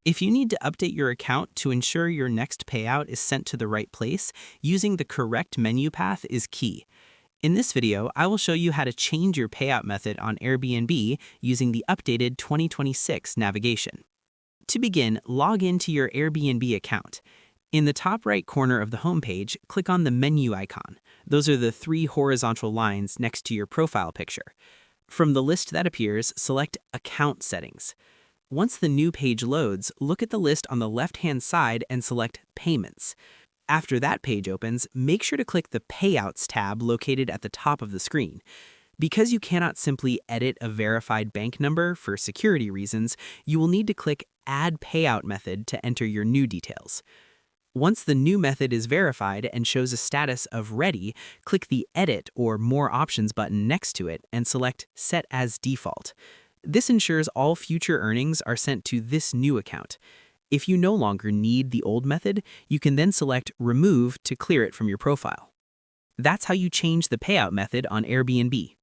If you need to update your account to ensure your next payout is sent to the right place, using the correct menu path is key. In this video, I will show you how to change your payout method on Airbnb using the updated 2026 navigation. To begin, log into your Airbnb account. In the top right corner of the homepage, click on the menu icon. Those are the three horizontal lines next to your profile picture. From the list that appears, select Account Settings. Once the new page loads, look at the list on the left-hand side and select Payments. After that page opens, make sure to click the Payouts tab located at the top of the screen. Because you cannot simply edit a verified bank number for security reasons, you will need to click Add Payout Method to enter your new details. Once the new method is verified and shows a status of Ready, click the Edit or More Options button next to it and select Set as Default. This ensures all future earnings are sent to this new account. If you no longer need the old method, you can then select Remove to clear it from your profile. That's how you change the payout method on Airbnb.